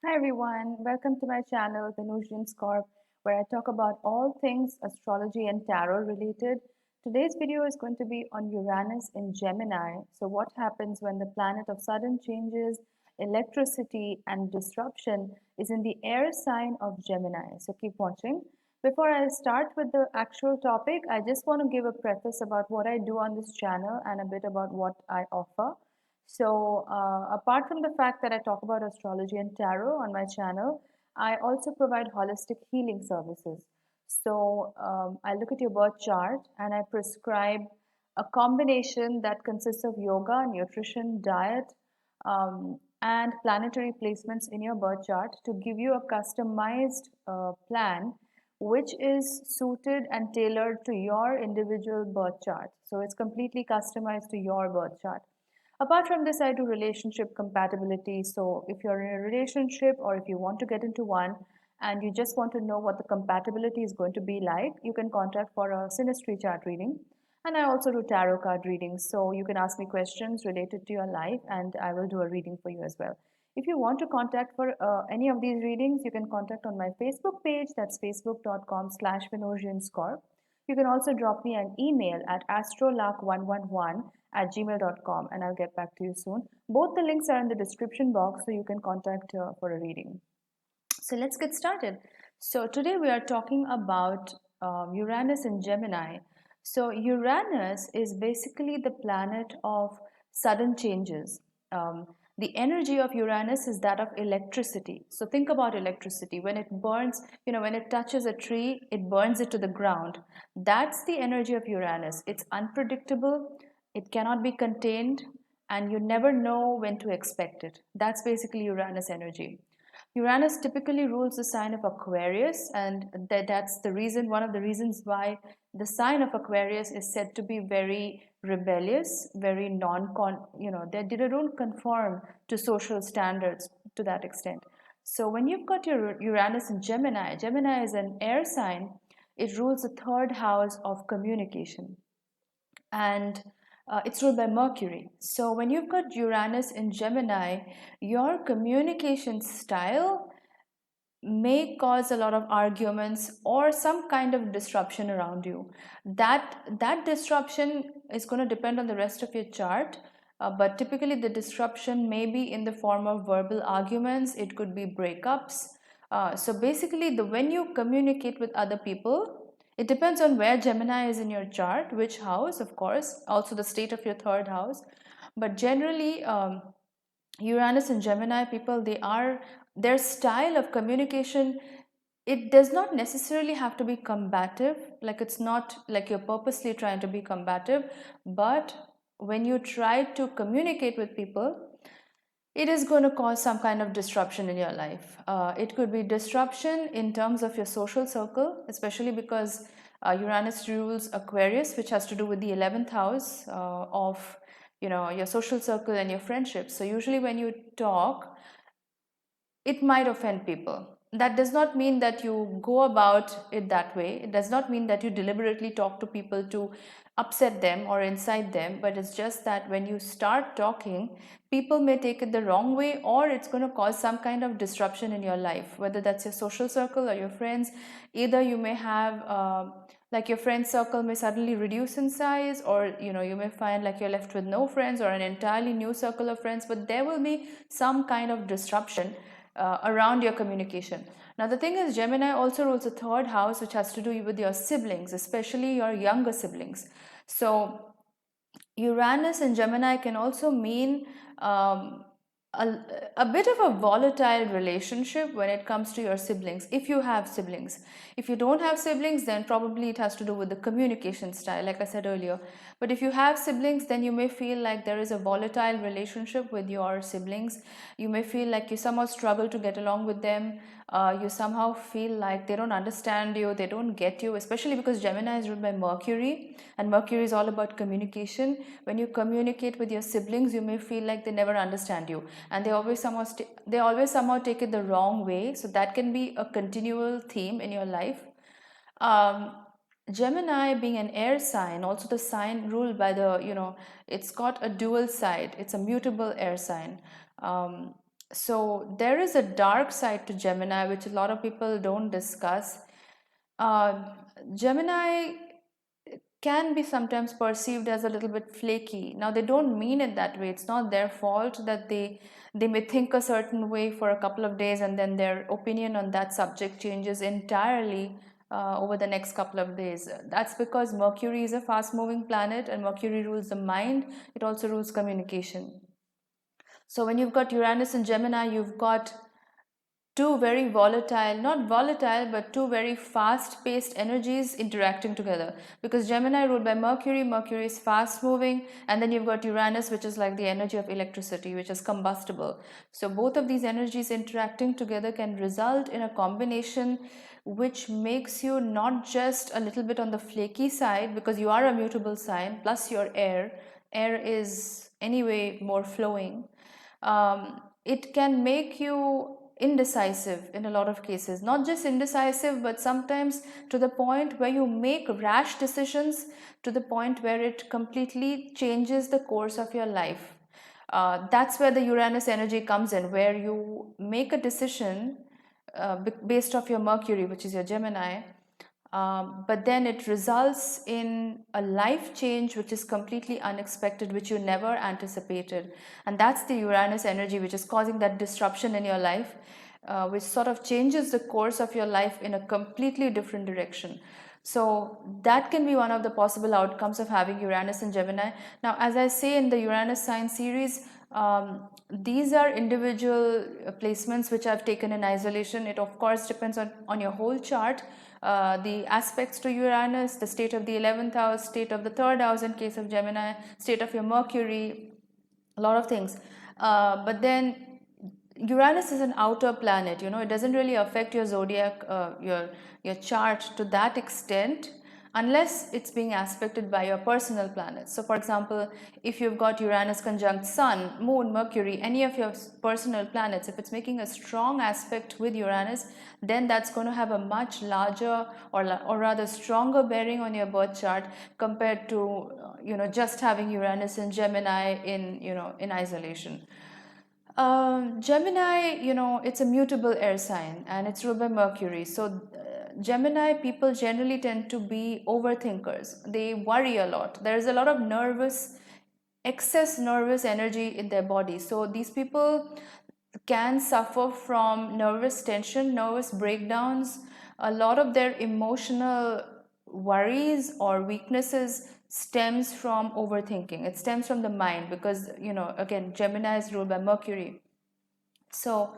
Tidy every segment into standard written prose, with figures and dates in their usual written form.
Hi everyone, welcome to my channel Venusianscorp, where I talk about all things astrology and tarot related. Today's video is going to be on Uranus in Gemini. So what happens when the planet of sudden changes, electricity and disruption is in the air sign of Gemini. So keep watching. Before I start with the actual topic, I just want to give a preface about what I do on this channel and a bit about what I offer. So, apart from the fact that I talk about astrology and tarot on my channel, I also provide holistic healing services. So, I look at your birth chart and I prescribe a combination that consists of yoga, nutrition, diet, and planetary placements in your birth chart to give you a customized plan which is suited and tailored to your individual birth chart. So, it's completely customized to your birth chart. Apart from this, I do relationship compatibility. So if you're in a relationship or if you want to get into one and you just want to know what the compatibility is going to be like, you can contact for a synastry chart reading. And I also do tarot card readings. So you can ask me questions related to your life and I will do a reading for you as well. If you want to contact for any of these readings, you can contact on my Facebook page. That's facebook.com/Venusianscorp. You can also drop me an email at astrolak111@gmail.com and I'll get back to you soon. Both the links are in the description box so you can contact for a reading. So let's get started. So today we are talking about Uranus in Gemini. So Uranus is basically the planet of sudden changes. The energy of Uranus is that of electricity. So think about electricity. When it burns, when it touches a tree, it burns it to the ground. That's the energy of Uranus. It's unpredictable, it cannot be contained, and you never know when to expect it. That's basically Uranus energy. Uranus typically rules the sign of Aquarius, and that's the reason, one of the reasons why the sign of Aquarius is said to be very rebellious, very they don't conform to social standards to that extent. So when you've got your Uranus in Gemini, Gemini is an air sign, it rules the third house of communication and it's ruled by Mercury. So when you've got Uranus in Gemini, your communication style may cause a lot of arguments or some kind of disruption around you. That disruption is going to depend on the rest of your chart. But typically the disruption may be in the form of verbal arguments, it could be breakups. So basically when you communicate with other people, it depends on where Gemini is in your chart, which house, of course, also the state of your third house. But generally, Uranus and Gemini people, their style of communication, it does not necessarily have to be combative. Like it's not like you're purposely trying to be combative, but when you try to communicate with people, it is going to cause some kind of disruption in your life. It could be disruption in terms of your social circle, especially because Uranus rules Aquarius, which has to do with the 11th house of your social circle and your friendships. So usually when you talk, it might offend people. That does not mean that you go about it that way. It does not mean that you deliberately talk to people to upset them or incite them, but it's just that when you start talking, people may take it the wrong way or it's going to cause some kind of disruption in your life, whether that's your social circle or your friends. Either you may have like your friend circle may suddenly reduce in size, or you may find like you're left with no friends or an entirely new circle of friends, but there will be some kind of disruption around your communication. Now the thing is, Gemini also rules the third house, which has to do with your siblings, especially your younger siblings. So Uranus and Gemini can also mean a, a bit of a volatile relationship when it comes to your siblings, if you have siblings. If you don't have siblings, then probably it has to do with the communication style, like I said earlier. But if you have siblings, then you may feel like there is a volatile relationship with your siblings. You may feel like you somehow struggle to get along with them. You somehow feel like they don't understand you, they don't get you, especially because Gemini is ruled by Mercury, and Mercury is all about communication. When you communicate with your siblings, you may feel like they never understand you, and they always somehow take it the wrong way. So that can be a continual theme in your life. um, Gemini being an air sign, also the sign ruled by it's got a dual side, it's a mutable air sign. um, So there is a dark side to Gemini, which a lot of people don't discuss. Uh, Gemini can be sometimes perceived as a little bit flaky. Now they don't mean it that way. It's not their fault that they may think a certain way for a couple of days and then their opinion on that subject changes entirely over the next couple of days. That's because Mercury is a fast moving planet and Mercury rules the mind. It also rules communication. So when you've got Uranus and Gemini, you've got two very volatile, not volatile, but two very fast paced energies interacting together. Because Gemini ruled by Mercury, Mercury is fast moving, and then you've got Uranus, which is like the energy of electricity, which is combustible. So both of these energies interacting together can result in a combination which makes you not just a little bit on the flaky side, because you are a mutable sign, plus your air. Air is anyway more flowing. It can make you indecisive in a lot of cases. Not just indecisive, but sometimes to the point where you make rash decisions, to the point where it completely changes the course of your life. That's where the Uranus energy comes in, where you make a decision based off your Mercury, which is your Gemini, but then it results in a life change which is completely unexpected, which you never anticipated. And that's the Uranus energy, which is causing that disruption in your life, which sort of changes the course of your life in a completely different direction. So that can be one of the possible outcomes of having Uranus and Gemini. Now, as I say in the Uranus sign series, these are individual placements which I've taken in isolation. It of course depends on your whole chart. The aspects to Uranus, the state of the 11th house, state of the 3rd house in case of Gemini, state of your Mercury, a lot of things. But then Uranus is an outer planet, it doesn't really affect your zodiac, your chart to that extent, unless it's being aspected by your personal planets. So for example, if you've got Uranus conjunct Sun, Moon, Mercury, any of your personal planets, if it's making a strong aspect with Uranus, then that's going to have a much larger or rather stronger bearing on your birth chart compared to just having Uranus and Gemini in isolation. Gemini, it's a mutable air sign and it's ruled by Mercury. So, Gemini people generally tend to be overthinkers. They worry a lot. There's a lot of excess nervous energy in their body. So, these people can suffer from nervous tension, nervous breakdowns. A lot of their emotional worries or weaknesses stems from overthinking. It stems from the mind because, again, Gemini is ruled by Mercury. So,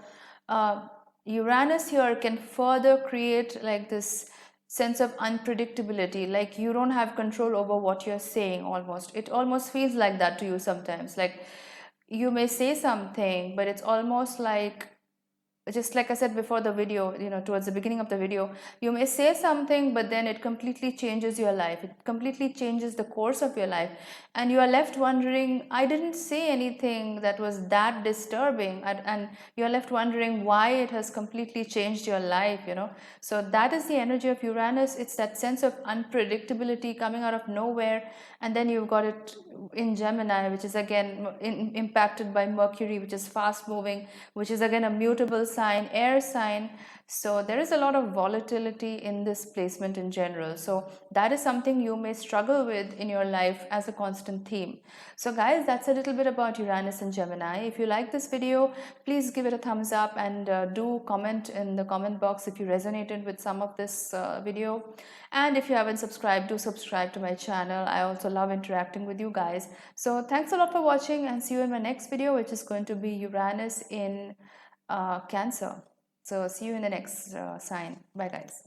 Uranus here can further create like this sense of unpredictability, like you don't have control over what you're saying almost. It almost feels like that to you sometimes. Like you may say something, but it's almost like, just like I said before the video, towards the beginning of the video, you may say something, but then it completely changes your life. It completely changes the course of your life. And you are left wondering, I didn't say anything that was that disturbing. And you are left wondering why it has completely changed your life, So that is the energy of Uranus. It's that sense of unpredictability coming out of nowhere. And then you've got it in Gemini, which is again impacted by Mercury, which is fast moving, which is again a mutable sign, air sign. So there is a lot of volatility in this placement in general. So that is something you may struggle with in your life as a constant theme. So guys, that's a little bit about Uranus and Gemini. If you like this video, please give it a thumbs up and do comment in the comment box if you resonated with some of this video. And if you haven't subscribed, do subscribe to my channel. I also love interacting with you guys. So thanks a lot for watching and see you in my next video, which is going to be Uranus in Cancer. So see you in the next sign. Bye guys.